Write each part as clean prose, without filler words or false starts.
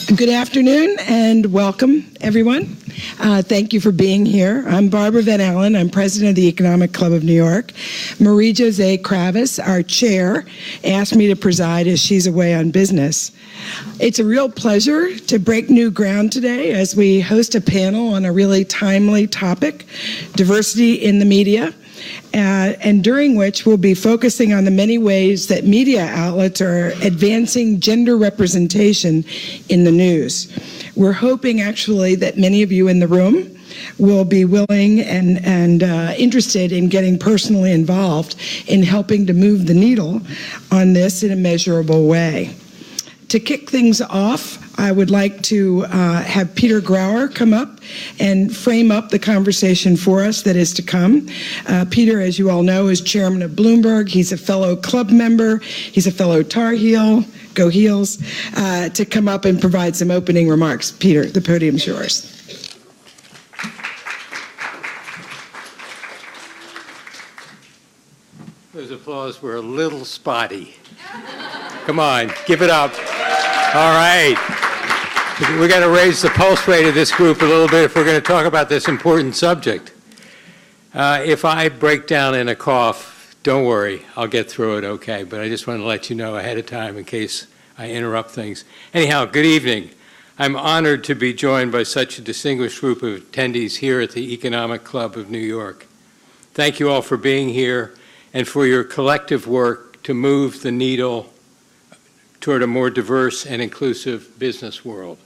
Good afternoon and welcome, everyone. Thank you for being here. I'm Barbara Van Allen. I'm president of the Economic Club of New York. Marie-José Kravis, our chair, asked me to preside as she's away on business. It's a real pleasure to break new ground today as we host a panel on a really timely topic, diversity in the media. And during which we'll be focusing on the many ways that media outlets are advancing gender representation in the news. We're hoping actually that many of you in the room will be willing and interested in getting personally involved in helping to move the needle on this in a measurable way. To kick things off, I would like to have Peter Grauer come up and frame up the conversation for us that is to come. Peter, as you all know, is chairman of Bloomberg. He's a fellow club member. He's a fellow Tar Heel, go Heels, to come up and provide some opening remarks. Peter, the podium's yours. Those applause were a little spotty. Come on, give it up. All right. We're going to raise the pulse rate of this group a little bit if we're going to talk about this important subject. If I break down in a cough, don't worry, I'll get through it okay, but I just want to let you know ahead of time in case I interrupt things. Anyhow, good evening. I'm honored to be joined by such a distinguished group of attendees here at the Economic Club of New York. Thank you all for being here and for your collective work to move the needle toward a more diverse and inclusive business world.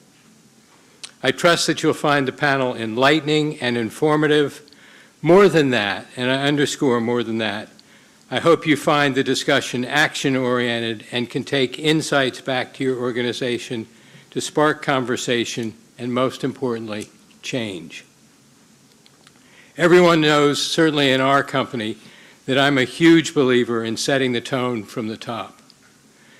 I trust that you'll find the panel enlightening and informative. More than that, and I underscore more than that, I hope you find the discussion action-oriented and can take insights back to your organization to spark conversation and, most importantly, change. Everyone knows, certainly in our company, that I'm a huge believer in setting the tone from the top.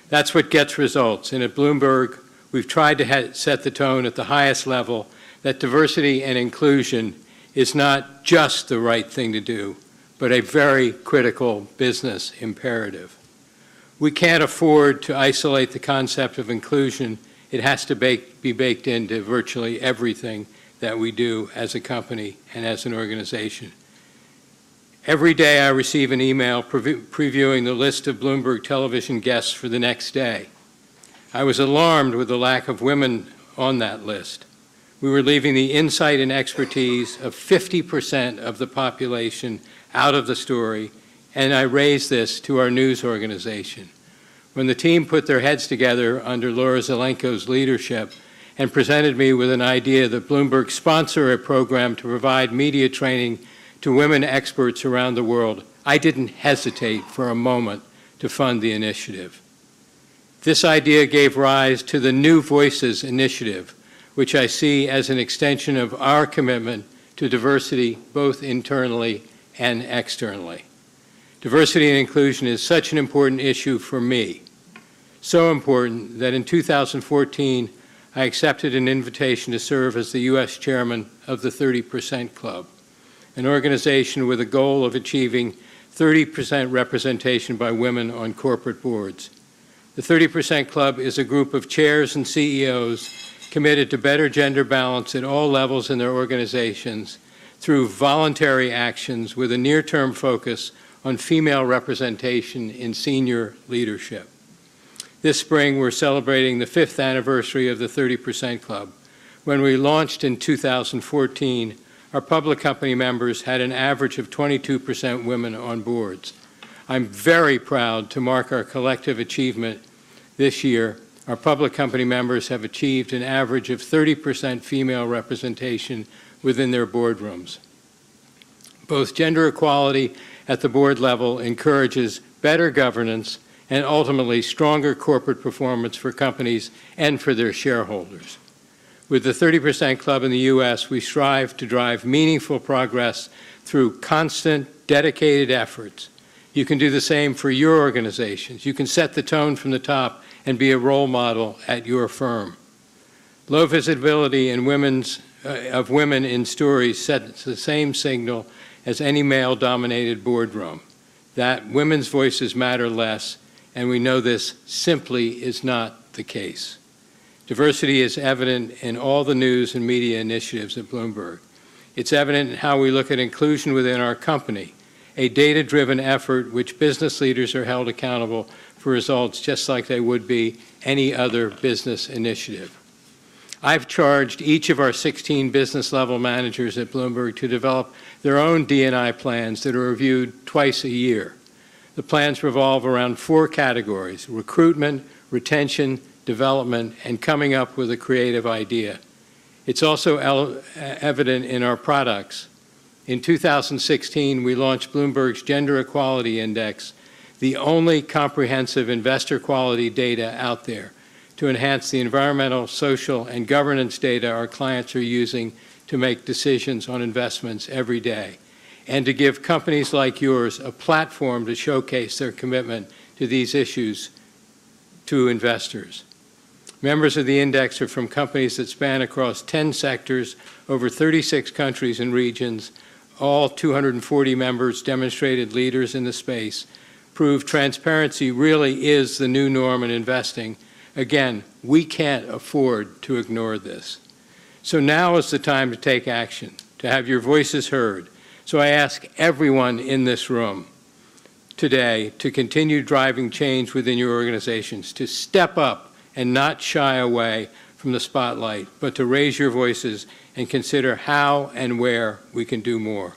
That's what gets results. And at Bloomberg, we've tried to set the tone at the highest level that diversity and inclusion is not just the right thing to do, but a very critical business imperative. We can't afford to isolate the concept of inclusion. It has to be baked into virtually everything that we do as a company and as an organization. Every day I receive an email previewing the list of Bloomberg television guests for the next day. I was alarmed with the lack of women on that list. We were leaving the insight and expertise of 50% of the population out of the story, and I raised this to our news organization. When the team put their heads together under Laura Zelenko's leadership and presented me with an idea that Bloomberg sponsor a program to provide media training to women experts around the world, I didn't hesitate for a moment to fund the initiative. This idea gave rise to the New Voices initiative, which I see as an extension of our commitment to diversity both internally and externally. Diversity and inclusion is such an important issue for me, so important that in 2014 I accepted an invitation to serve as the U.S. chairman of the 30% Club, an organization with a goal of achieving 30% representation by women on corporate boards. The 30% Club is a group of chairs and CEOs committed to better gender balance at all levels in their organizations through voluntary actions with a near-term focus on female representation in senior leadership. This spring, we're celebrating the 5th anniversary of the 30% Club. When we launched in 2014, our public company members had an average of 22% women on boards. I'm very proud to mark our collective achievement this year. Our public company members have achieved an average of 30% female representation within their boardrooms. Both gender equality at the board level encourages better governance and ultimately stronger corporate performance for companies and for their shareholders. With the 30% Club in the U.S., we strive to drive meaningful progress through constant, dedicated efforts. You can do the same for your organizations. You can set the tone from the top and be a role model at your firm. Low visibility of women in stories sets the same signal as any male-dominated boardroom, that women's voices matter less, and we know this simply is not the case. Diversity is evident in all the news and media initiatives at Bloomberg. It's evident in how we look at inclusion within our company, a data-driven effort which business leaders are held accountable for results just like they would be any other business initiative. I've charged each of our 16 business-level managers at Bloomberg to develop their own D&I plans that are reviewed twice a year. The plans revolve around 4 categories: recruitment, retention, development, and coming up with a creative idea. It's also evident in our products. In 2016, we launched Bloomberg's Gender Equality Index, the only comprehensive investor quality data out there, to enhance the environmental, social, and governance data our clients are using to make decisions on investments every day, and to give companies like yours a platform to showcase their commitment to these issues to investors. Members of the index are from companies that span across 10 sectors, over 36 countries and regions. All 240 members demonstrated leaders in the space, prove transparency really is the new norm in investing. Again, we can't afford to ignore this. So now is the time to take action, to have your voices heard. So I ask everyone in this room today to continue driving change within your organizations, to step up and not shy away from the spotlight, but to raise your voices and consider how and where we can do more.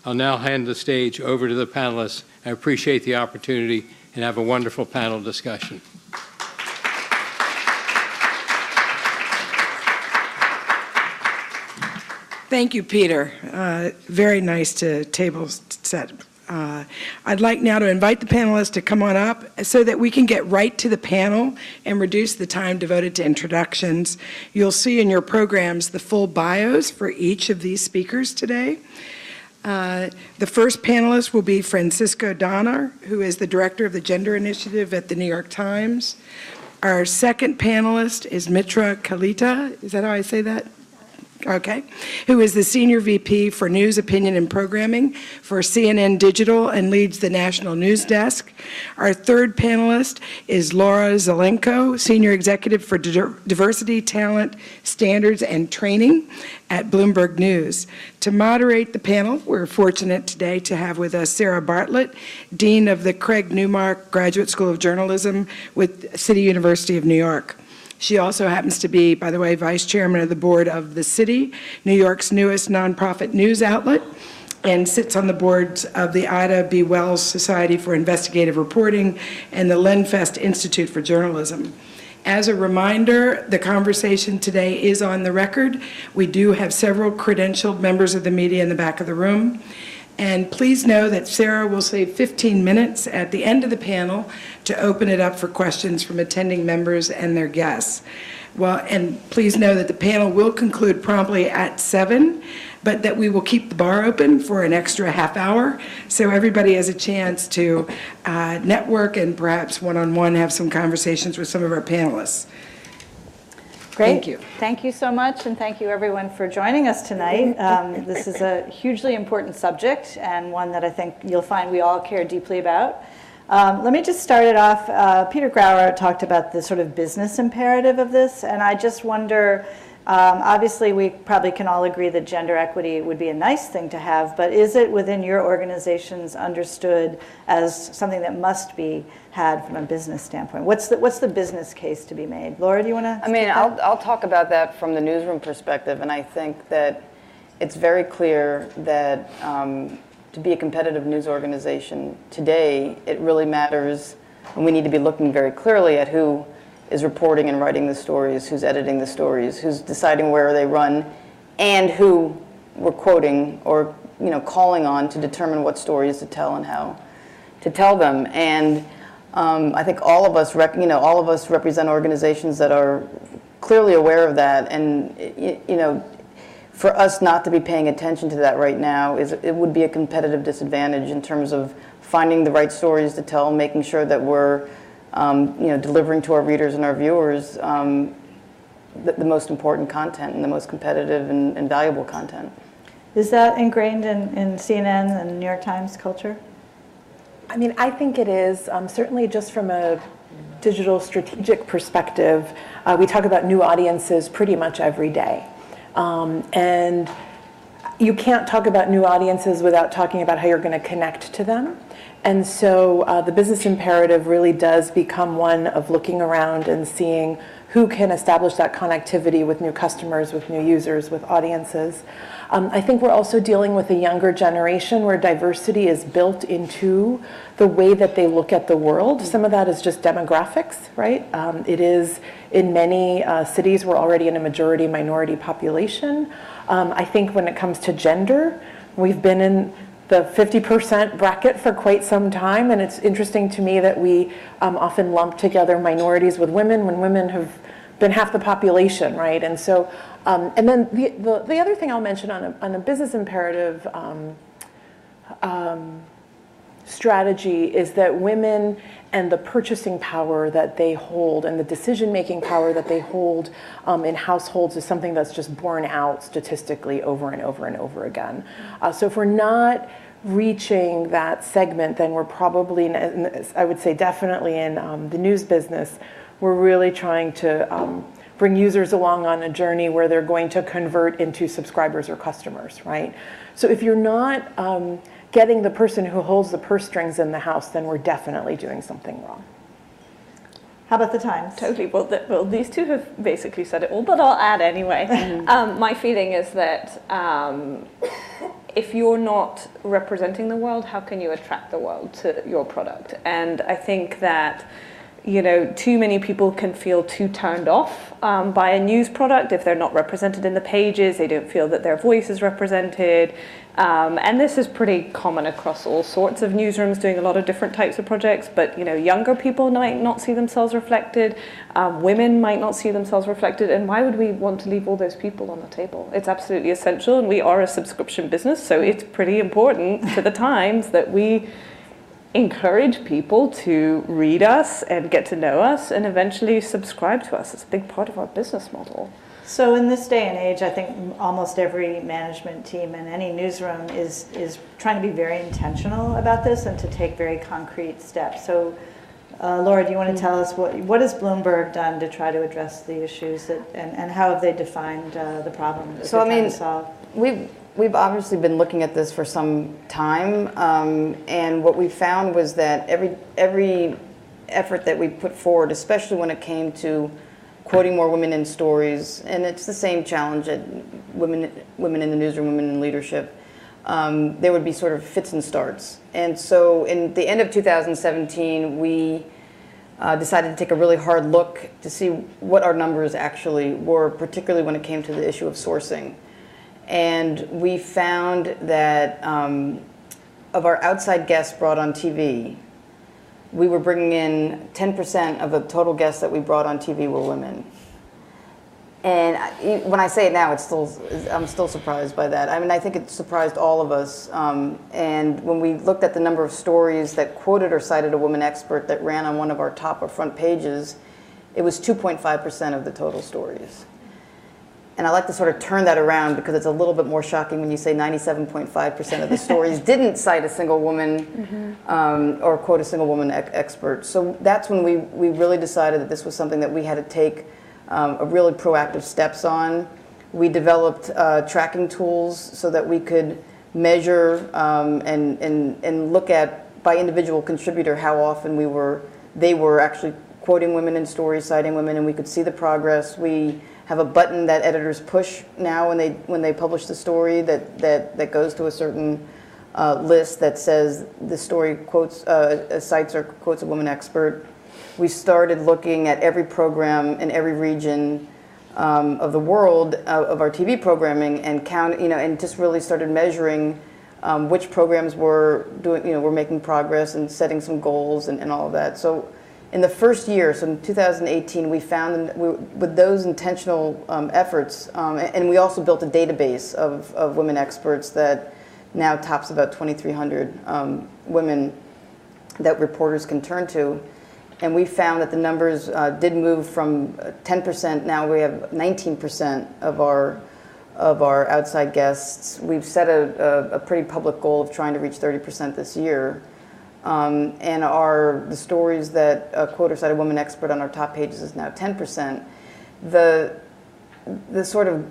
I'll now hand the stage over to the panelists. I appreciate the opportunity and have a wonderful panel discussion. Thank you, Peter. Very nice to table set. I'd like now to invite the panelists to come on up so that we can get right to the panel and reduce the time devoted to introductions. You'll see in your programs the full bios for each of these speakers today. The first panelist will be Francesca Donner, who is the director of the Gender Initiative at the New York Times. Our second panelist is Mitra Kalita. Is that how I say that? Okay, who is the Senior VP for News, Opinion, and Programming for CNN Digital and leads the National News Desk. Our third panelist is Laura Zelenko, Senior Executive for Diversity, Talent, Standards, and Training at Bloomberg News. To moderate the panel, we're fortunate today to have with us Sarah Bartlett, Dean of the Craig Newmark Graduate School of Journalism with City University of New York. She also happens to be, by the way, vice chairman of the board of The City, New York's newest nonprofit news outlet, and sits on the boards of the Ida B. Wells Society for Investigative Reporting and the Lenfest Institute for Journalism. As a reminder, the conversation today is on the record. We do have several credentialed members of the media in the back of the room. And please know that Sarah will save 15 minutes at the end of the panel to open it up for questions from attending members and their guests. Well, and please know that the panel will conclude promptly at 7, but that we will keep the bar open for an extra half hour so everybody has a chance to network and perhaps one-on-one have some conversations with some of our panelists. Great. Thank you. Thank you so much, and thank you everyone for joining us tonight. This is a hugely important subject and one that I think you'll find we all care deeply about. Let me just start it off. Peter Grauer talked about the sort of business imperative of this, and I just wonder, obviously we probably can all agree that gender equity would be a nice thing to have, but is it within your organizations understood as something that must be had from a business standpoint? What's the business case to be made? Laura, do you want to? I mean, I'll talk about that from the newsroom perspective, and I think that it's very clear that to be a competitive news organization today, it really matters, and we need to be looking very clearly at who is reporting and writing the stories, who's editing the stories, who's deciding where they run, and who we're quoting or calling on to determine what stories to tell and how to tell them. And I think all of us represent organizations that are clearly aware of that, and for us not to be paying attention to that right now it would be a competitive disadvantage in terms of finding the right stories to tell, making sure that we're delivering to our readers and our viewers the most important content and the most competitive and valuable content. Is that ingrained in CNN and New York Times culture? I mean, I think it is, certainly just from a digital strategic perspective, we talk about new audiences pretty much every day. And you can't talk about new audiences without talking about how you're going to connect to them. And so the business imperative really does become one of looking around and seeing who can establish that connectivity with new customers, with new users, with audiences. I think we're also dealing with a younger generation where diversity is built into the way that they look at the world. Some of that is just demographics, right? It is in many cities, we're already in a majority minority population. I think when it comes to gender, we've been in the 50% bracket for quite some time, and it's interesting to me that we often lump together minorities with women when women have been half the population, right? And so, and then the other thing I'll mention on a business imperative strategy is that women and the purchasing power that they hold and the decision-making power that they hold in households is something that's just borne out statistically over and over and over again. So if we're not reaching that segment, then we're probably, I would say definitely in the news business, we're really trying to bring users along on a journey where they're going to convert into subscribers or customers, right? So if you're not getting the person who holds the purse strings in the house, then we're definitely doing something wrong. How about the Times? Totally. Well, these two have basically said it all, but I'll add anyway. My feeling is that if you're not representing the world, how can you attract the world to your product? And I think that, you know, too many people can feel too turned off by a news product if they're not represented in the pages. They don't feel that their voice is represented. And this is pretty common across all sorts of newsrooms doing a lot of different types of projects, but you know, younger people might not see themselves reflected, women might not see themselves reflected, and why would we want to leave all those people on the table? It's absolutely essential, and we are a subscription business, so it's pretty important to the Times that we encourage people to read us and get to know us and eventually subscribe to us. It's a big part of our business model. So in this day and age, I think almost every management team in any newsroom is trying to be very intentional about this and to take very concrete steps. So Laura, do you want to tell us what has Bloomberg done to try to address the issues that, and how have they defined the problem that they're trying to solve? We've obviously been looking at this for some time, and what we found was that every effort that we put forward, especially when it came to quoting more women in stories, and it's the same challenge at women in the newsroom, women in leadership, there would be sort of fits and starts. And so in the end of 2017, we decided to take a really hard look to see what our numbers actually were, particularly when it came to the issue of sourcing. And we found that of our outside guests brought on TV, we were bringing in 10% of the total guests that we brought on TV were women. And when I say it now, I'm still surprised by that. I mean, I think it surprised all of us. And when we looked at the number of stories that quoted or cited a woman expert that ran on one of our top or front pages, it was 2.5% of the total stories. And I like to sort of turn that around because it's a little bit more shocking when you say 97.5% of the stories didn't cite a single woman or quote a single woman expert. So that's when we really decided that this was something that we had to take a really proactive steps on. We developed tracking tools so that we could measure and look at by individual contributor how often they were actually quoting women in stories, citing women, and we could see the progress. We have a button that editors push now when they publish the story that goes to a certain list that says the story quotes cites or quotes a woman expert. We started looking at every program in every region of the world of our TV programming and and just really started measuring which programs were were making progress and setting some goals and all of that. So in the first year, so in 2018, we found with those intentional efforts, and we also built a database of women experts that now tops about 2,300 women that reporters can turn to. And we found that the numbers did move from 10%, now we have 19% of our outside guests. We've set a pretty public goal of trying to reach 30% this year. and the stories that quote or cite a woman expert on our top pages is now 10%. The sort of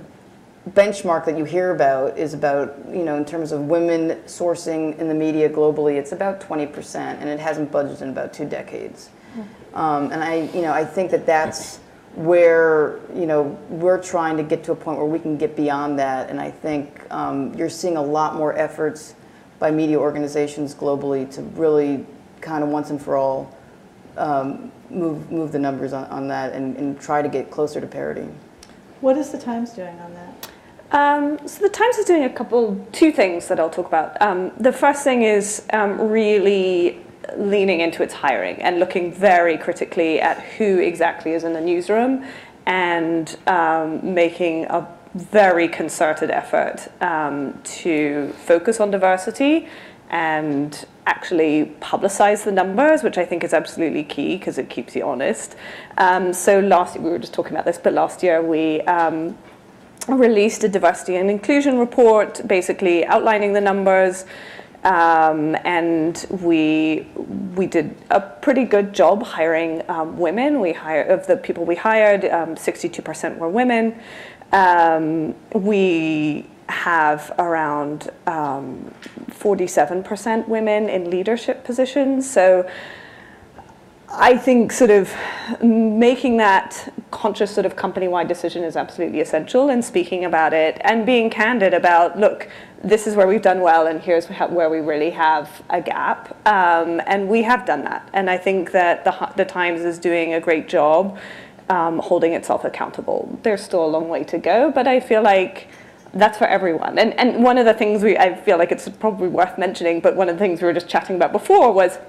benchmark that you hear about is about, in terms of women sourcing in the media globally, it's about 20%, and it hasn't budged in about 2 decades. And I think that's where, we're trying to get to a point where we can get beyond that, and I think you're seeing a lot more efforts by media organizations globally to really kind of once and for all move the numbers on that and try to get closer to parity. What is the Times doing on that? So the Times is doing two things that I'll talk about. The first thing is really leaning into its hiring and looking very critically at who exactly is in the newsroom and making a very concerted effort to focus on diversity and actually publicize the numbers, which I think is absolutely key because it keeps you honest. So last year, we were just talking about this, but last year we released a diversity and inclusion report, basically outlining the numbers, and we did a pretty good job hiring women. Of the people we hired, 62% were women. We have around 47% women in leadership positions. So I think sort of making that conscious sort of company-wide decision is absolutely essential, and speaking about it and being candid about, look, this is where we've done well and here's where we really have a gap. And we have done that. And I think that the Times is doing a great job holding itself accountable. There's still a long way to go, but I feel like that's for everyone. And one of the things I feel like it's probably worth mentioning, but one of the things we were just chatting about before was,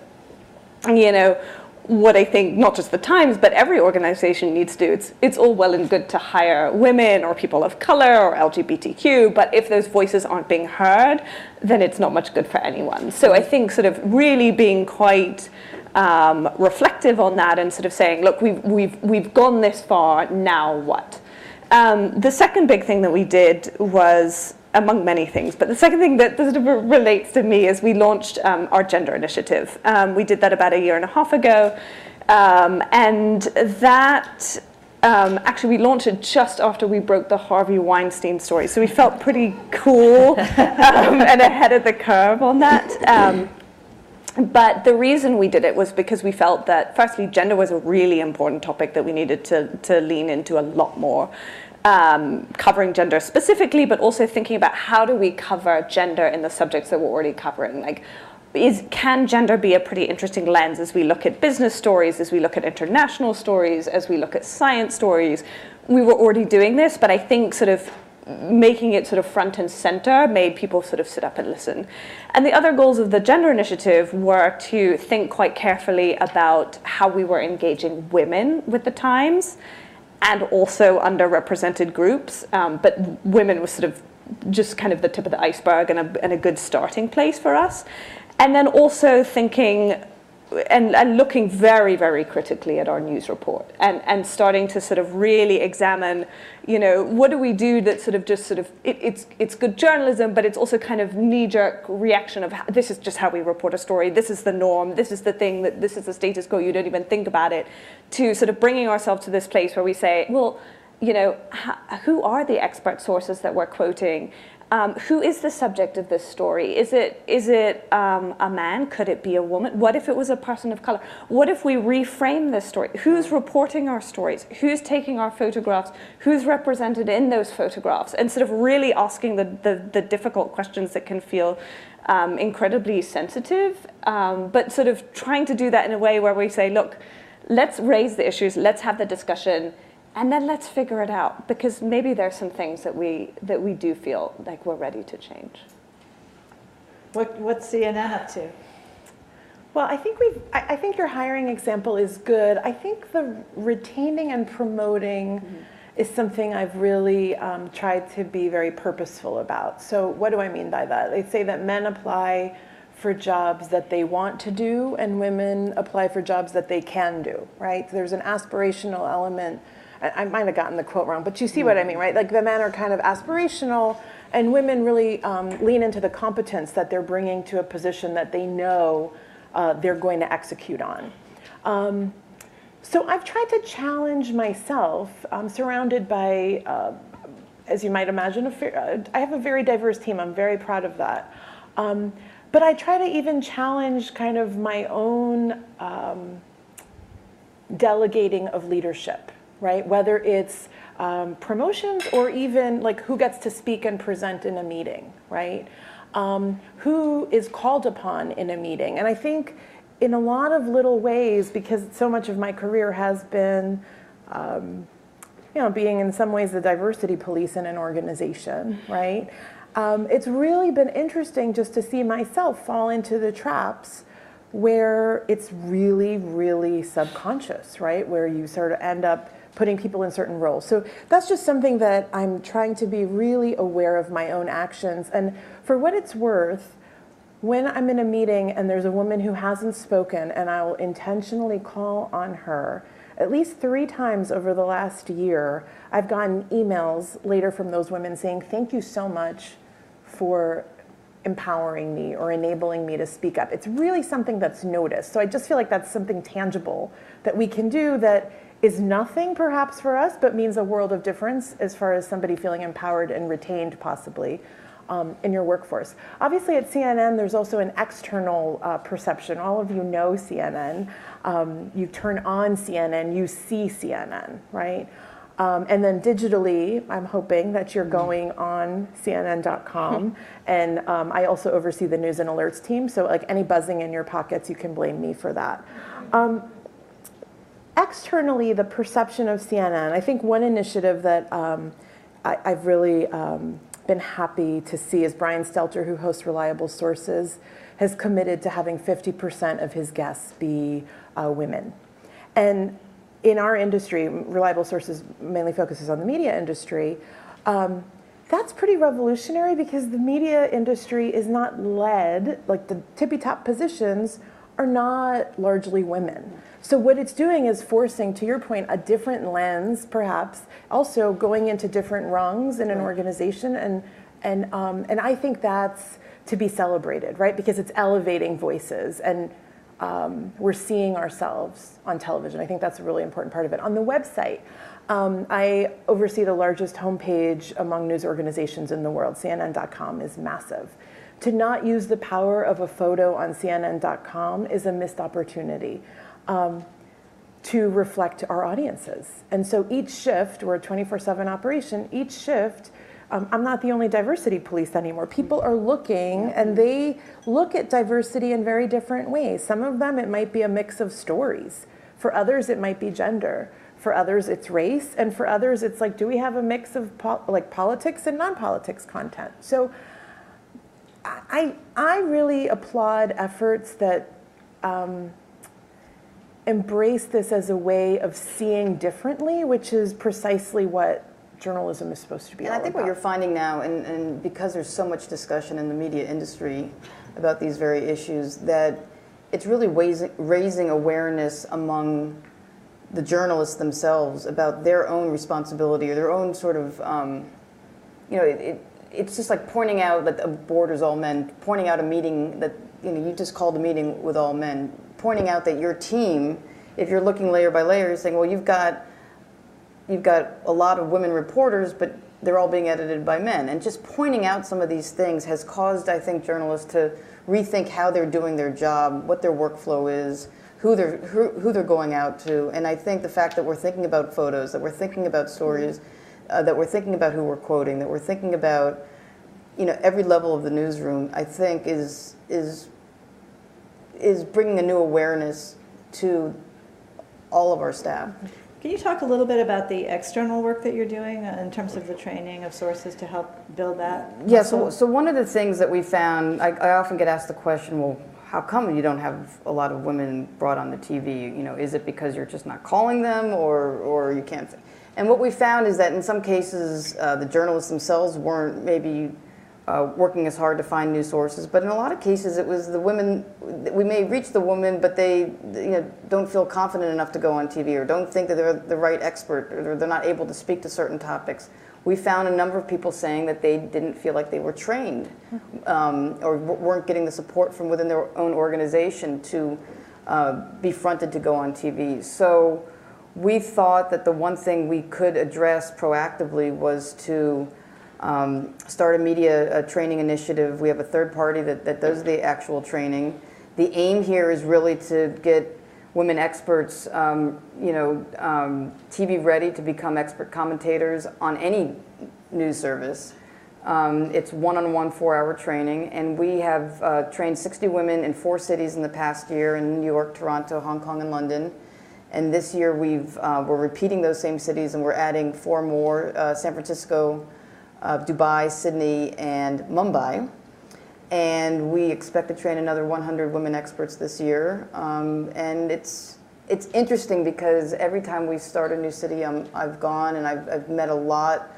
what I think not just the Times, but every organization needs to do. It's all well and good to hire women or people of color or LGBTQ, but if those voices aren't being heard, then it's not much good for anyone. So I think sort of really being quite reflective on that and sort of saying, look, we've gone this far, now what? The second big thing that we did was, among many things, but the second thing that sort of relates to me is we launched our gender initiative. We did that about 1.5 years ago, and that actually we launched it just after we broke the Harvey Weinstein story, so we felt pretty cool and ahead of the curve on that. But the reason we did it was because we felt that, firstly, gender was a really important topic that we needed to lean into a lot more. Covering gender specifically, but also thinking about how do we cover gender in the subjects that we're already covering. Like, can gender be a pretty interesting lens as we look at business stories, as we look at international stories, as we look at science stories? We were already doing this, but I think sort of making it sort of front and center made people sort of sit up and listen. And the other goals of the gender initiative were to think quite carefully about how we were engaging women with the Times, and also underrepresented groups, but women was sort of just kind of the tip of the iceberg and a good starting place for us. And then also thinking and looking very, very critically at our news report and starting to sort of really examine, what do we do that sort of just sort of, it's good journalism, but it's also kind of knee-jerk reaction of this is just how we report a story, this is the norm, this is the thing, that this is the status quo, you don't even think about it, to sort of bringing ourselves to this place where we say, well, who are the expert sources that we're quoting? Who is the subject of this story? Is it a man? Could it be a woman? What if it was a person of color? What if we reframe this story? Who's reporting our stories? Who's taking our photographs? Who's represented in those photographs? And sort of really asking the difficult questions that can feel incredibly sensitive, but sort of trying to do that in a way where we say, look, let's raise the issues, let's have the discussion, and then let's figure it out, because maybe there's some things that we do feel like we're ready to change. What's CNN up to? Well, I think your hiring example is good. I think the retaining and promoting is something I've really tried to be very purposeful about. So what do I mean by that? They say that men apply for jobs that they want to do and women apply for jobs that they can do, right? There's an aspirational element. I might have gotten the quote wrong, but you see what I mean, right? Like the men are kind of aspirational and women really lean into the competence that they're bringing to a position that they know they're going to execute on. So I've tried to challenge myself. I'm surrounded by, as you might imagine, I have a very diverse team. I'm very proud of that. But I try to even challenge kind of my own delegating of leadership, right? Whether it's promotions or even like who gets to speak and present in a meeting, right? Who is called upon in a meeting. And I think in a lot of little ways, because so much of my career has been, being in some ways the diversity police in an organization, right? It's really been interesting just to see myself fall into the traps where it's really, really subconscious, right? Where you sort of end up putting people in certain roles. So that's just something that I'm trying to be really aware of my own actions. And for what it's worth, when I'm in a meeting and there's a woman who hasn't spoken, and I will intentionally call on her, at least 3 times over the last year, I've gotten emails later from those women saying, thank you so much for empowering me or enabling me to speak up. It's really something that's noticed. So I just feel like that's something tangible that we can do that is nothing perhaps for us, but means a world of difference as far as somebody feeling empowered and retained possibly in your workforce. Obviously at CNN, there's also an external perception. All of you know CNN. You turn on CNN, you see CNN, right? And then digitally, I'm hoping that you're going on CNN.com. And I also oversee the news and alerts team. So like any buzzing in your pockets, you can blame me for that. Externally, the perception of CNN, I think one initiative that I've really been happy to see is Brian Stelter, who hosts Reliable Sources, has committed to having 50% of his guests be women. And in our industry, Reliable Sources mainly focuses on the media industry. That's pretty revolutionary because the media industry is not led, like the tippy top positions are not largely women. So what it's doing is forcing, to your point, a different lens, perhaps, also going into different rungs in an organization, and I think that's to be celebrated, right? Because it's elevating voices, and we're seeing ourselves on television. I think that's a really important part of it. On the website, I oversee the largest homepage among news organizations in the world. CNN.com is massive. To not use the power of a photo on CNN.com is a missed opportunity to reflect our audiences. And so each shift, we're a 24/7 operation, each shift, I'm not the only diversity police anymore. People are looking, and they look at diversity in very different ways. Some of them, it might be a mix of stories. For others, it might be gender. For others, it's race. And for others, it's like, do we have a mix of politics and non-politics content? So I really applaud efforts that embrace this as a way of seeing differently, which is precisely what journalism is supposed to be all about. And I think what you're finding now, and because there's so much discussion in the media industry about these very issues, that it's really raising awareness among the journalists themselves about their own responsibility or their own sort of, it's just like pointing out that a board is all men, pointing out a meeting that, you just called a meeting with all men, pointing out that your team, if you're looking layer by layer, you're saying, well, you've got a lot of women reporters, but they're all being edited by men. And just pointing out some of these things has caused, I think, journalists to rethink how they're doing their job, what their workflow is, who they're going out to. And I think the fact that we're thinking about photos, that we're thinking about stories, that we're thinking about who we're quoting, that we're thinking about, every level of the newsroom, I think is bringing a new awareness to all of our staff. Can you talk a little bit about the external work that you're doing in terms of the training of sources to help build that? Yeah, so one of the things that we found, I often get asked the question, well, how come you don't have a lot of women brought on the TV? Is it because you're just not calling them or you can't? And what we found is that in some cases, the journalists themselves weren't maybe working as hard to find new sources. But in a lot of cases, it was the women. We may reach the woman, but they don't feel confident enough to go on TV, or don't think that they're the right expert, or they're not able to speak to certain topics. We found a number of people saying that they didn't feel like they were trained, or weren't getting the support from within their own organization to be fronted to go on TV. So we thought that the one thing we could address proactively was to start a media training initiative. We have a third party that does the actual training. The aim here is really to get women experts, TV ready to become expert commentators on any news service. It's one-on-one 4-hour training, and we have trained 60 women in 4 cities in the past year, in New York, Toronto, Hong Kong, and London. And this year we're repeating those same cities, and we're adding 4 more, San Francisco, Dubai, Sydney, and Mumbai. And we expect to train another 100 women experts this year. And it's interesting because every time we start a new city, I've gone and I've met a lot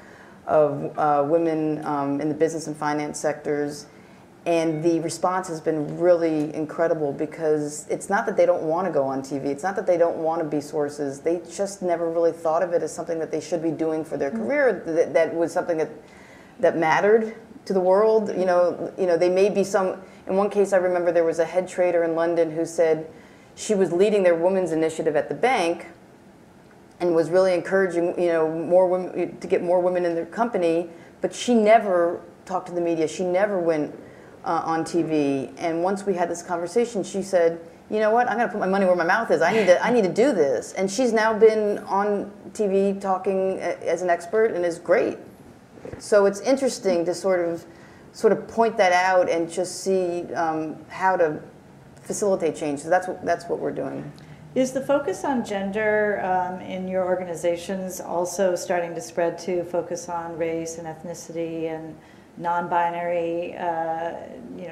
of women in the business and finance sectors. And the response has been really incredible, because it's not that they don't want to go on TV. It's not that they don't want to be sources. They just never really thought of it as something that they should be doing for their career, that was something that mattered to the world. They may be in one case I remember there was a head trader in London who said she was leading their women's initiative at the bank and was really encouraging, more women, to get more women in their company, but she never talked to the media. She never went on TV. And once we had this conversation, she said, you know what, I'm going to put my money where my mouth is. I need to do this. And she's now been on TV talking as an expert, and is great. So it's interesting to sort of point that out and just see how to facilitate change. So that's what we're doing. Is the focus on gender in your organizations also starting to spread to focus on race and ethnicity and non-binary,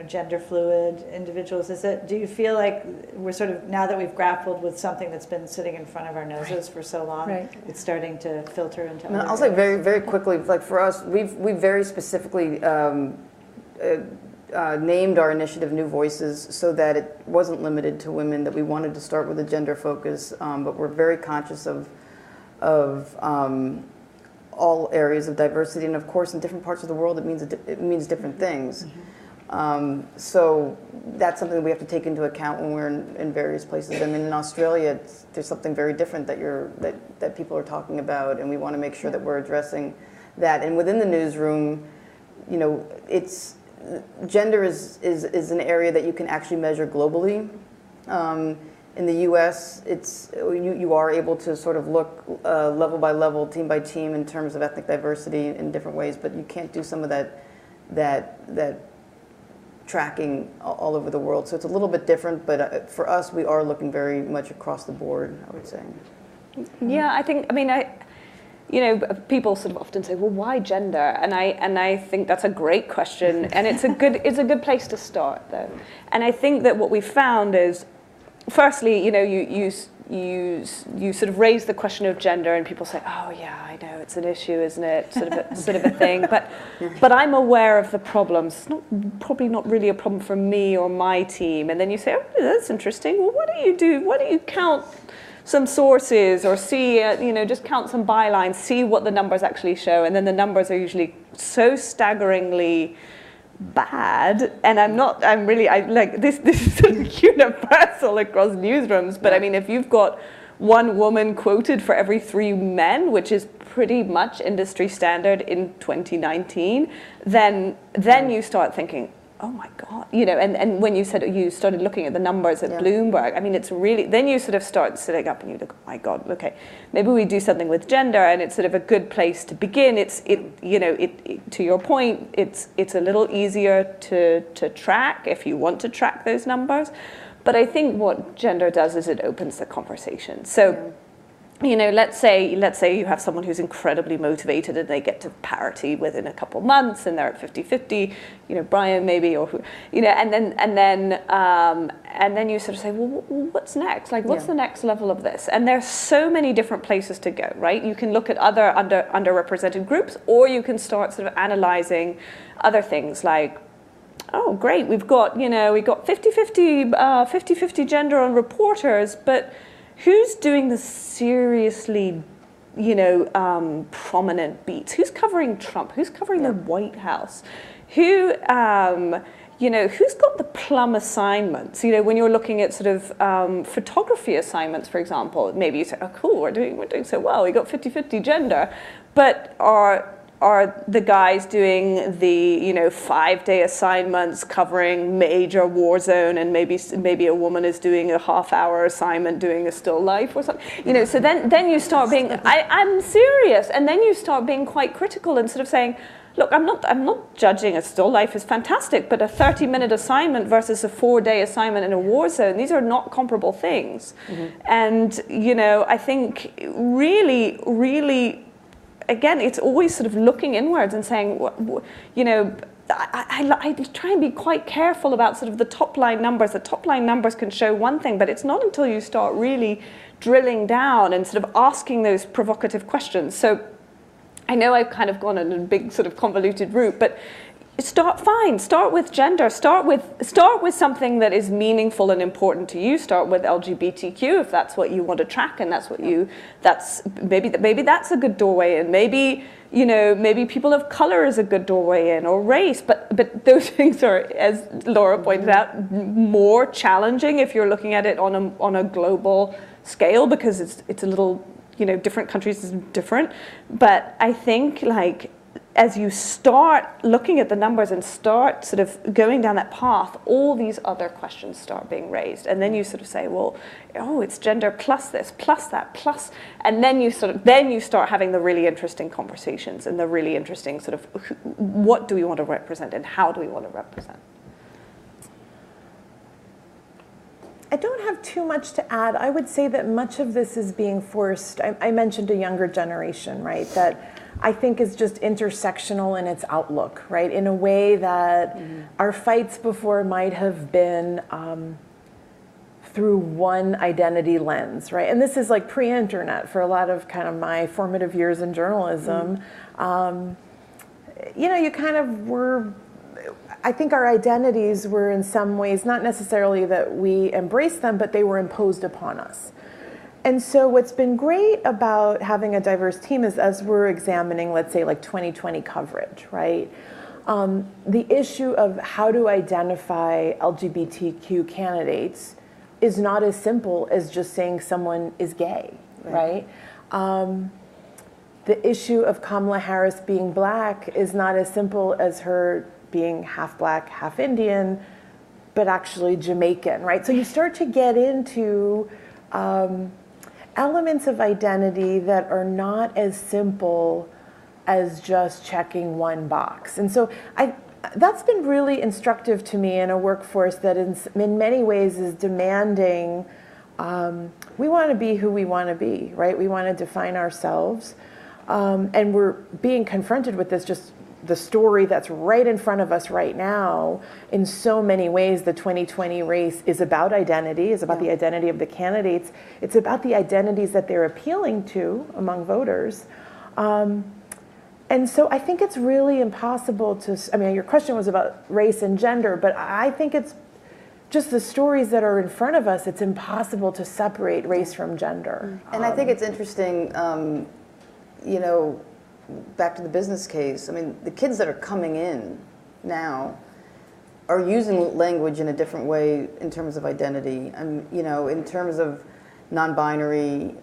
gender fluid individuals? Do you feel like we're sort of, now that we've grappled with something that's been sitting in front of our noses for so long, it's starting to filter into other I'll say very, very quickly, like for us, we've very specifically named our initiative New Voices so that it wasn't limited to women, that we wanted to start with a gender focus, but we're very conscious of all areas of diversity, and of course in different parts of the world it means different things. So that's something that we have to take into account when we're in various places. I mean, in Australia, there's something very different that people are talking about, and we want to make sure that we're addressing that. And within the newsroom, gender is an area that you can actually measure globally. In the U.S., you are able to sort of look level by level, team by team, in terms of ethnic diversity in different ways, but you can't do some of that tracking all over the world. So it's a little bit different, but for us, we are looking very much across the board, I would say. Yeah, people sort of often say, well, why gender? And I think that's a great question, and it's a good place to start, though. And I think that what we found is, firstly, you sort of raise the question of gender, and people say, oh yeah, I know, it's an issue, isn't it? Sort of a thing. But I'm aware of the problems. It's probably not really a problem for me or my team. And then you say, oh, that's interesting. Well, what do you do? Why don't you count some sources, or see, just count some bylines, see what the numbers actually show, and then the numbers are usually so staggeringly bad. And this is universal across newsrooms, but I mean, if you've got one woman quoted for every 3 men, which is pretty much industry standard in 2019, then you start thinking, oh my God, and when you said you started looking at the numbers at Bloomberg, I mean, it's really, then you sort of start sitting up and you look, oh my God, okay, maybe we do something with gender, and it's sort of a good place to begin. To your point, it's a little easier to track if you want to track those numbers, but I think what gender does is it opens the conversation. So. Let's say you have someone who's incredibly motivated and they get to parity within a couple months and they're at 50-50, Brian maybe, or who, and then you sort of say, well, what's next? Like, what's the next level of this? And there's so many different places to go, right? You can look at other underrepresented groups, or you can start sort of analyzing other things like, oh, great, we've got 50-50 gender on reporters, but who's doing the seriously, prominent beats? Who's covering Trump? Who's covering the White House? Who's got the plum assignments? When you're looking at sort of photography assignments, for example, maybe you say, oh, cool, we're doing so well. We got 50-50 gender, but are the guys doing the 5-day assignments covering major war zone, and maybe a woman is doing a half-hour assignment doing a still life or something, so then you start being I'm serious, and then you start being quite critical and sort of saying, look, I'm not judging a still life is fantastic, but a 30-minute assignment versus a 4-day assignment in a war zone, these are not comparable things. And I think really, really, again, it's always sort of looking inwards and saying, I try and be quite careful about sort of the top line numbers. The top line numbers can show one thing, but it's not until you start really drilling down and sort of asking those provocative questions. So I know I've kind of gone on a big sort of convoluted route, but start with gender, start with something that is meaningful and important to you. Start with LGBTQ if that's what you want to track, and maybe that's a good doorway in. Maybe people of color is a good doorway in, or race, but those things are, as Laura pointed out, more challenging if you're looking at it on a global scale, because it's a little, different countries is different. But I think as you start looking at the numbers and start sort of going down that path, all these other questions start being raised. And then you sort of say, well, it's gender plus this, plus that, plus, and then you start having the really interesting conversations and the really interesting sort of, what do we want to represent and how do we want to represent? I don't have too much to add. I would say that much of this is being forced. I mentioned a younger generation, right, that I think is just intersectional in its outlook, right, in a way that our fights before might have been through one identity lens, right? And this is like pre-internet for a lot of kind of my formative years in journalism. You kind of were, I think our identities were in some ways, not necessarily that we embraced them, but they were imposed upon us. And so what's been great about having a diverse team is, as we're examining, let's say, like 2020 coverage, right? The issue of how to identify LGBTQ candidates is not as simple as just saying someone is gay, right? The issue of Kamala Harris being black is not as simple as her being half black, half Indian, but actually Jamaican, right? So you start to get into elements of identity that are not as simple as just checking one box. And so that's been really instructive to me in a workforce that in many ways is demanding, we want to be who we want to be, right? We want to define ourselves. And we're being confronted with this, just the story that's right in front of us right now. In so many ways, the 2020 race is about identity, is about the identity of the candidates. It's about the identities that they're appealing to among voters. And so I think it's really impossible to, your question was about race and gender, but I think it's just the stories that are in front of us, it's impossible to separate race from gender. And I think it's interesting, back to the business case, the kids that are coming in now are using language in a different way in terms of identity, and in terms of non-binary,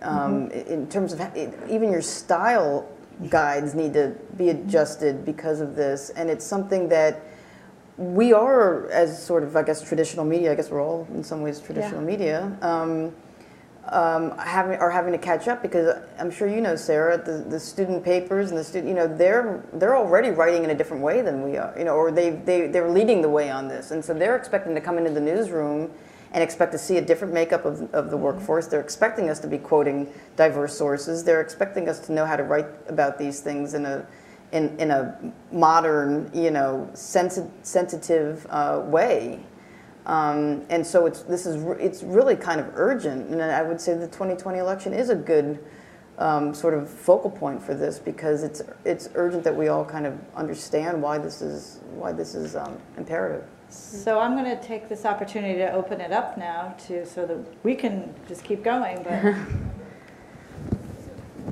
in terms of even your style guides need to be adjusted because of this. And it's something that we are, as sort of, I guess, traditional media, I guess we're all in some ways traditional media, are having to catch up, because I'm sure you know, Sarah, the student papers and the student, they're already writing in a different way than we are, or they're leading the way on this, and so they're expecting to come into the newsroom and expect to see a different makeup of the workforce. They're expecting us to be quoting diverse sources. They're expecting us to know how to write about these things in a modern, sensitive way. And so it's really kind of urgent, and I would say the 2020 election is a good sort of focal point for this, because it's urgent that we all kind of understand why this is imperative. So I'm going to take this opportunity to open it up now so that we can just keep going. But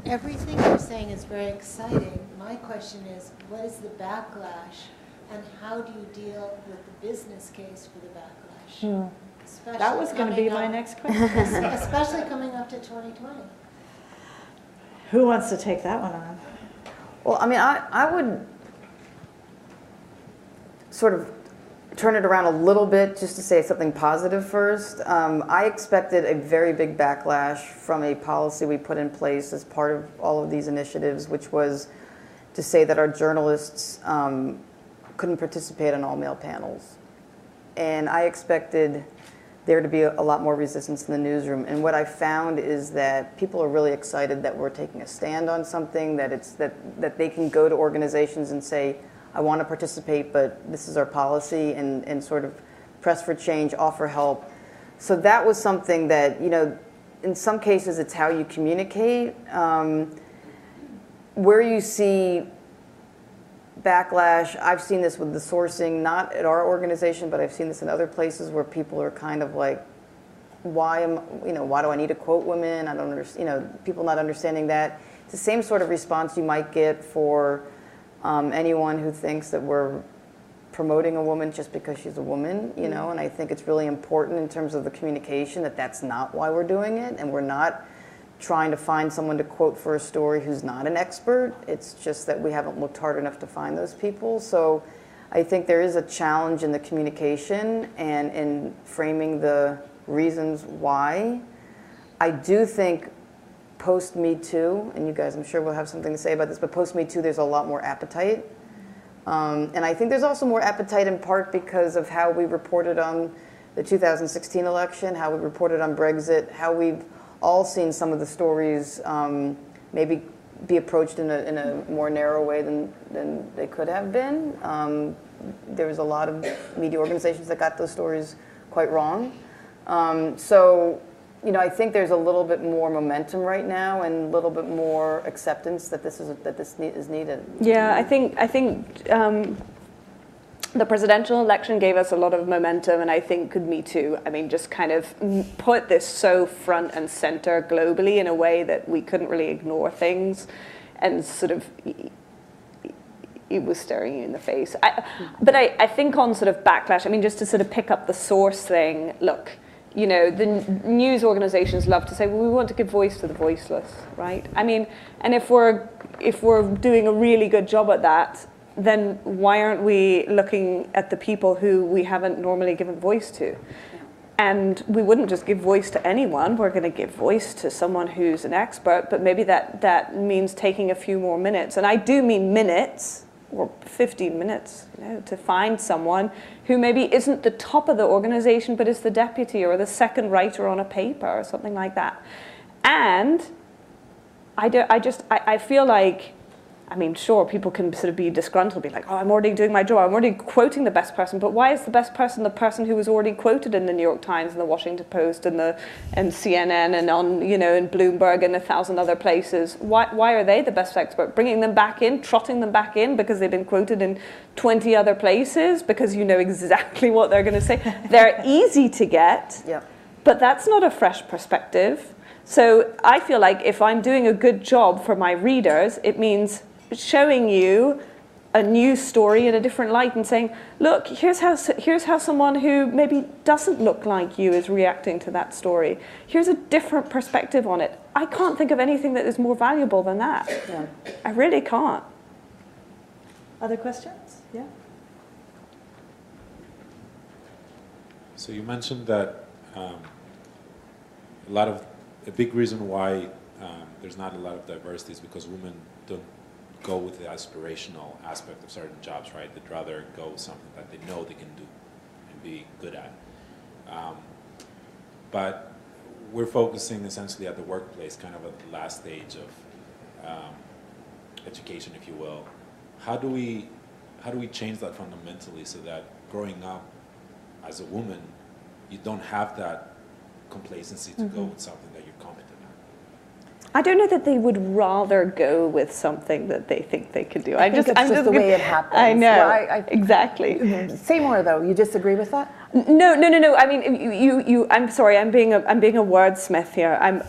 everything you're saying is very exciting. My question is, what is the backlash, and how do you deal with the business case for the backlash? Especially that was going to be my next question. Especially coming up to 2020. Who wants to take that one on? Well, I mean, I would sort of turn it around a little bit just to say something positive first. I expected a very big backlash from a policy we put in place as part of all of these initiatives, which was to say that our journalists couldn't participate on all-male panels. And I expected there to be a lot more resistance in the newsroom. And what I found is that people are really excited that we're taking a stand on something, that they can go to organizations and say, I want to participate, but this is our policy, and sort of press for change, offer help. So that was something that, in some cases it's how you communicate. Where you see backlash, I've seen this with the sourcing, not at our organization, but I've seen this in other places where people are kind of like, why do I need to quote women? I don't understand, people not understanding that. It's the same sort of response you might get for anyone who thinks that we're promoting a woman just because she's a woman, and I think it's really important in terms of the communication that that's not why we're doing it, and we're not trying to find someone to quote for a story who's not an expert. It's just that we haven't looked hard enough to find those people. So I think there is a challenge in the communication and in framing the reasons why. I do think post-Me Too, and you guys I'm sure will have something to say about this, but post-Me Too there's a lot more appetite. And I think there's also more appetite in part because of how we reported on the 2016 election, how we reported on Brexit, how we've all seen some of the stories maybe be approached in a more narrow way than they could have been. There was a lot of media organizations that got those stories quite wrong. So, I think there's a little bit more momentum right now and a little bit more acceptance that this is needed. Yeah, I think the presidential election gave us a lot of momentum, and I think Me Too, just kind of put this so front and center globally in a way that we couldn't really ignore things, and sort of it was staring you in the face. But I think on sort of backlash, just to sort of pick up the source thing, look, the news organizations love to say, well, we want to give voice to the voiceless, right? And if we're doing a really good job at that, then why aren't we looking at the people who we haven't normally given voice to? Yeah. And we wouldn't just give voice to anyone. We're going to give voice to someone who's an expert, but maybe that means taking a few more minutes. And I do mean minutes, or 15 minutes, to find someone who maybe isn't the top of the organization, but is the deputy or the second writer on a paper or something like that. And I feel like, sure, people can sort of be disgruntled, be like, oh, I'm already doing my job, I'm already quoting the best person, but why is the best person the person who was already quoted in the New York Times and the Washington Post and CNN and on, in Bloomberg and 1,000 other places? Why are they the best expert? Bringing them back in, trotting them back in because they've been quoted in 20 other places because you know exactly what they're going to say. They're easy to get, Yep. But that's not a fresh perspective. So I feel like if I'm doing a good job for my readers, it means showing you a new story in a different light and saying, look, here's how someone who maybe doesn't look like you is reacting to that story. Here's a different perspective on it. I can't think of anything that is more valuable than that. Yeah. I really can't. Other questions? Yeah. So you mentioned that a big reason why there's not a lot of diversity is because women don't go with the aspirational aspect of certain jobs, right? They'd rather go with something that they know they can do and be good at. But we're focusing essentially at the workplace, kind of at the last stage of education, if you will. How do we change that fundamentally so that growing up as a woman, you don't have that complacency to go with something that you're competent at? I don't know that they would rather go with something that they think they can do. I think it's just the way it happens. I know, Well, exactly. Say more, though. You disagree with that? No. I mean, you. I'm sorry. I'm being a wordsmith here. I'm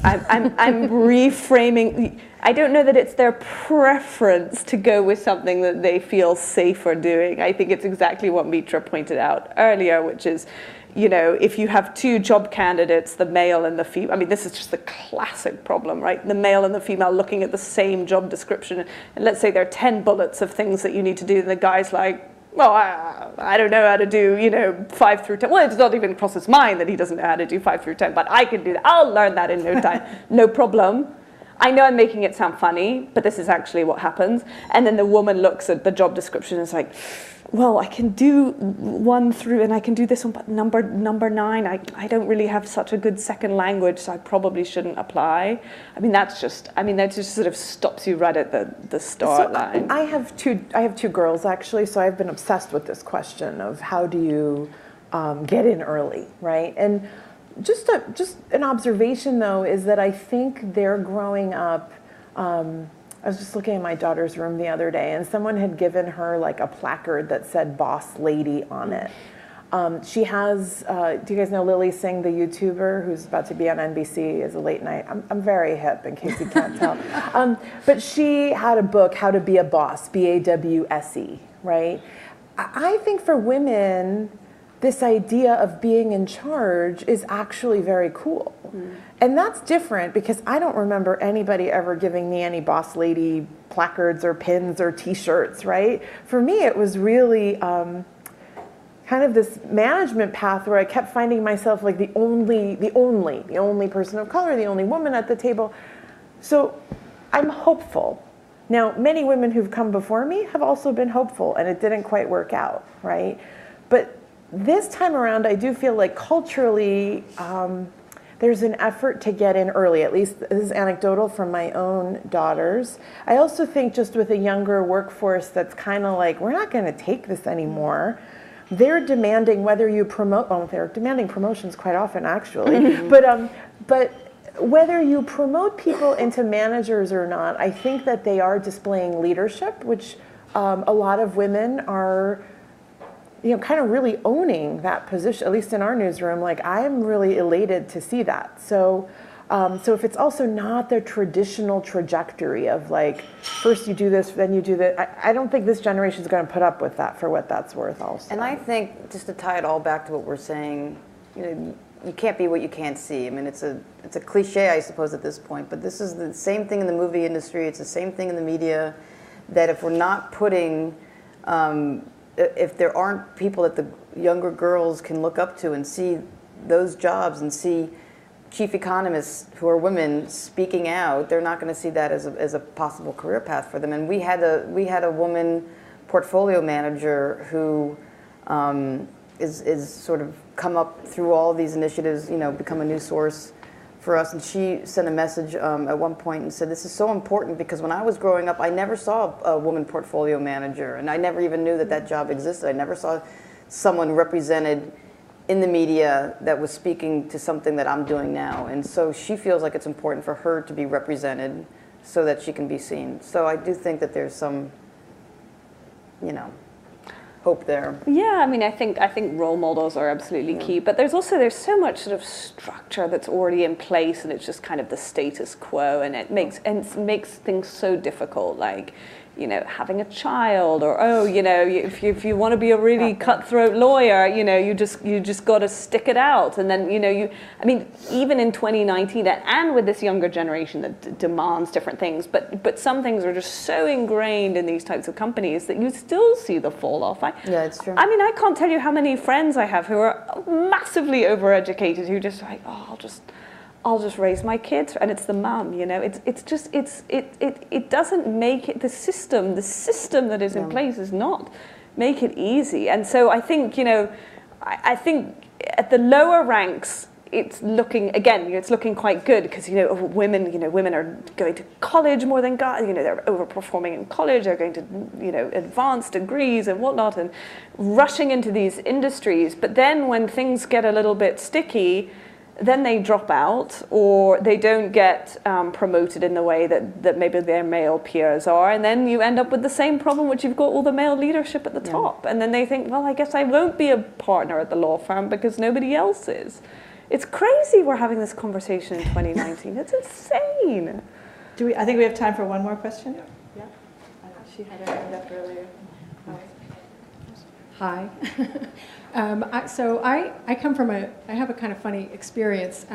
reframing. I don't know that it's their preference to go with something that they feel safer doing. I think it's exactly what Mitra pointed out earlier, which is, if you have two job candidates, the male and the female, I mean, this is just the classic problem, right? The male and the female looking at the same job description, and let's say there are 10 bullets of things that you need to do, and the guy's like, well, I don't know how to do, 5 through 10. Well, it's not even cross his mind that he doesn't know how to do 5 through 10, but I can do that. I'll learn that in no time. No problem. I know I'm making it sound funny, but this is actually what happens. And then the woman looks at the job description and is like, well, I can do 1 through, and I can do this one, but number 9, I don't really have such a good second language, so I probably shouldn't apply. That just sort of stops you right at the start line. I have two girls, actually, so I've been obsessed with this question of how do you get in early, right? And just an observation, though, is that I think they're growing up. I was just looking at my daughter's room the other day, and someone had given her like a placard that said "Boss Lady" on it. She has. Do you guys know Lily Singh, the YouTuber who's about to be on NBC as a late night? I'm very hip, in case you can't tell. But she had a book, "How to Be a Boss," BAWSE, right? I think for women, this idea of being in charge is actually very cool. And that's different because I don't remember anybody ever giving me any boss lady placards or pins or t-shirts, right? For me, it was really kind of this management path where I kept finding myself like the only person of color, the only woman at the table. So I'm hopeful. Now, many women who've come before me have also been hopeful, and it didn't quite work out, right? But this time around, I do feel like culturally, there's an effort to get in early. At least this is anecdotal from my own daughters. I also think just with a younger workforce that's kind of like, we're not going to take this anymore. They're demanding whether you promote, well, they're demanding promotions quite often, actually. But whether you promote people into managers or not, I think that they are displaying leadership, which a lot of women are kind of really owning that position, at least in our newsroom. Like, I'm really elated to see that. So if it's also not the traditional trajectory of like, first you do this, then you do that, I don't think this generation is going to put up with that for what that's worth also. And I think, just to tie it all back to what we're saying, you can't be what you can't see. I mean, it's a cliche, I suppose, at this point, but this is the same thing in the movie industry, it's the same thing in the media, that if we're not putting, if there aren't people that the younger girls can look up to and see those jobs and see chief economists who are women speaking out, they're not going to see that as a possible career path for them. And we had a woman portfolio manager who is sort of come up through all these initiatives, become a new source for us, and she sent a message at one point and said, this is so important because when I was growing up, I never saw a woman portfolio manager, and I never even knew that job existed. I never saw someone represented in the media that was speaking to something that I'm doing now. And so she feels like it's important for her to be represented so that she can be seen. So I do think that there's some, hope there. Yeah, I mean, I think role models are absolutely key, but there's so much sort of structure that's already in place, and it's just kind of the status quo, and it makes things so difficult, like, having a child, or if you want to be a really cutthroat lawyer, you just got to stick it out, and then I mean, even in 2019, and with this younger generation that demands different things, but some things are just so ingrained in these types of companies that you still see the fall off. Yeah, it's true. I mean, I can't tell you how many friends I have who are massively overeducated who just like, I'll just raise my kids, and it's the mum, it doesn't make it, the system that is in place does not make it easy. And so I think, I think at the lower ranks, it's looking quite good because, women are going to college more than guys, they're overperforming in college, they're going to, advanced degrees and whatnot, and rushing into these industries. But then when things get a little bit sticky, then they drop out, or they don't get promoted in the way that maybe their male peers are, and then you end up with the same problem, which you've got all the male leadership at the top, and then they think, well, I guess I won't be a partner at the law firm because nobody else is. It's crazy we're having this conversation in 2019. It's insane. I think we have time for one more question? Yeah. She had her hand up earlier. Hi. I come from I have a kind of funny experience.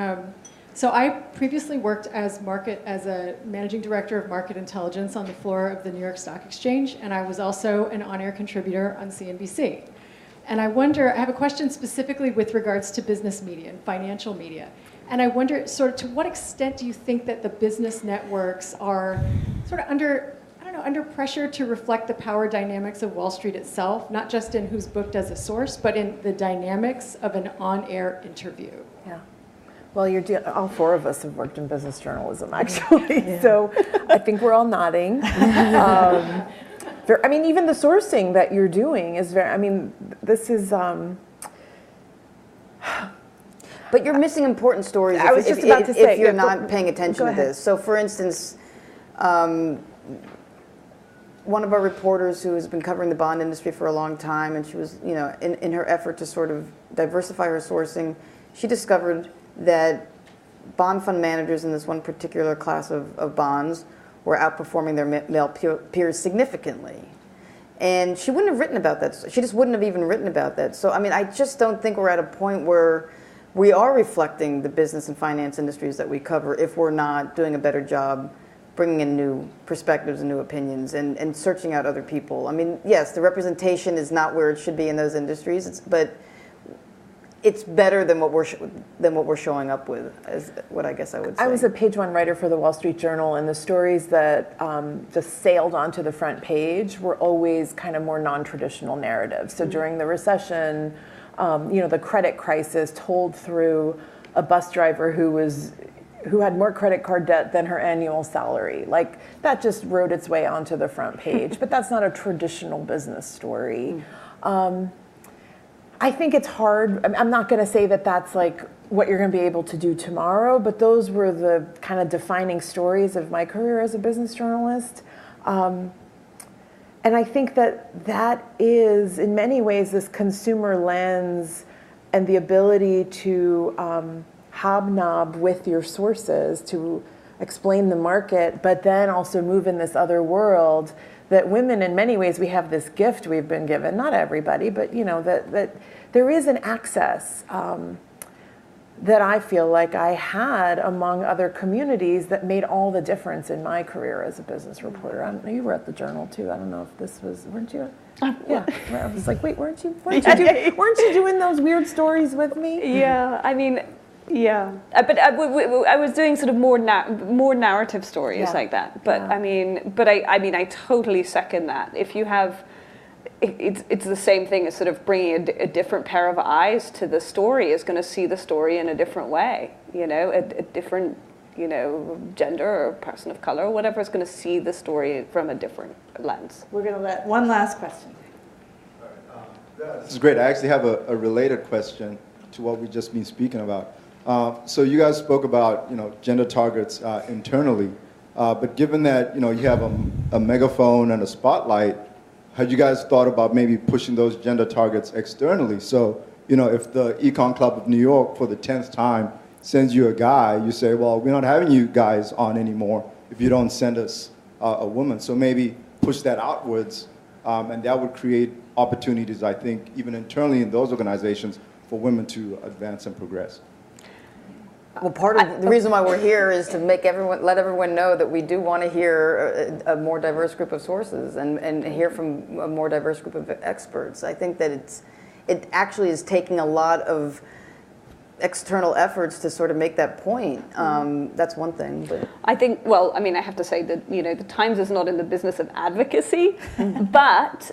So I previously worked as a managing director of market intelligence on the floor of the New York Stock Exchange, and I was also an on-air contributor on CNBC. And I have a question specifically with regards to business media and financial media. And I wonder, sort of, to what extent do you think that the business networks are sort of under pressure to reflect the power dynamics of Wall Street itself, not just in who's booked as a source, but in the dynamics of an on-air interview? Yeah. Well, all four of us have worked in business journalism, actually. So I think we're all nodding. Even the sourcing that you're doing is this is... But you're missing important stories I was just about to say, if you're not paying attention to this. So, for instance, one of our reporters who has been covering the bond industry for a long time, and she was, in her effort to sort of diversify her sourcing, she discovered that bond fund managers in this one particular class of bonds were outperforming their male peers significantly. And she wouldn't have written about that. She just wouldn't have even written about that. So, I just don't think we're at a point where we are reflecting the business and finance industries that we cover if we're not doing a better job bringing in new perspectives and new opinions and searching out other people. Yes, the representation is not where it should be in those industries, but it's better than what we're showing up with, is what I guess I would say. I was a page one writer for the Wall Street Journal, and the stories that just sailed onto the front page were always kind of more non-traditional narratives. So during the recession, the credit crisis told through a bus driver who had more credit card debt than her annual salary. Like, that just rode its way onto the front page, but that's not a traditional business story. I think it's hard. I'm not going to say that that's like what you're going to be able to do tomorrow, but those were the kind of defining stories of my career as a business journalist. And I think that is, in many ways, this consumer lens and the ability to hobnob with your sources to explain the market, but then also move in this other world that women, in many ways, we have this gift we've been given, not everybody, but that there is an access that I feel like I had among other communities that made all the difference in my career as a business reporter. You were at the Journal too. I don't know if this was, weren't you? Yeah, I was like, wait, weren't you doing those weird stories with me? Yeah, yeah, but I was doing sort of more narrative stories like that. But I totally second that. If you have, it's the same thing as sort of bringing a different pair of eyes to the story is going to see the story in a different way. A different, gender or person of color or whatever is going to see the story from a different lens. We're going to let one last question. All right, this is great. I actually have a related question to what we've just been speaking about. So you guys spoke about gender targets internally, but given that you have a megaphone and a spotlight, had you guys thought about maybe pushing those gender targets externally? So if the Econ Club of New York for the 10th time sends you a guy, you say, well, we're not having you guys on anymore if you don't send us a woman. So maybe push that outwards, and that would create opportunities, I think, even internally in those organizations for women to advance and progress. Well, part of the reason why we're here is to let everyone know that we do want to hear a more diverse group of sources and hear from a more diverse group of experts. I think that it actually is taking a lot of external efforts to sort of make that point. That's one thing. But I think, I have to say that, the Times is not in the business of advocacy, but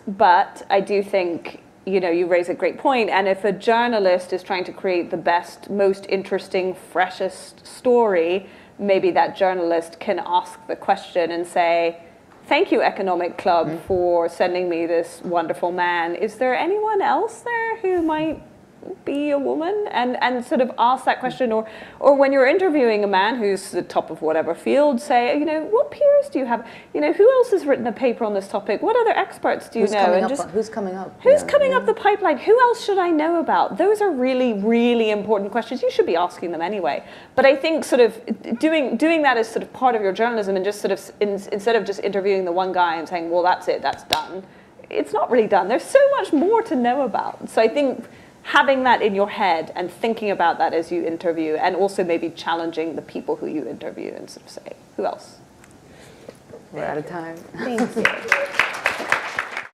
I do think, you raise a great point. And if a journalist is trying to create the best, most interesting, freshest story, maybe that journalist can ask the question and say, thank you, Economic Club, for sending me this wonderful man. Is there anyone else there who might be a woman, and sort of ask that question, or when you're interviewing a man who's the top of whatever field, say, what peers do you have? Who else has written a paper on this topic? What other experts do you know? Who's coming up? Who's coming up the pipeline? Who else should I know about? Those are really, really important questions. You should be asking them anyway. But I think sort of doing that as sort of part of your journalism, and just sort of instead of just interviewing the one guy and saying, well, that's it, that's done. It's not really done. There's so much more to know about. So I think having that in your head and thinking about that as you interview, and also maybe challenging the people who you interview and sort of say, who else? We're out of time. Thank you.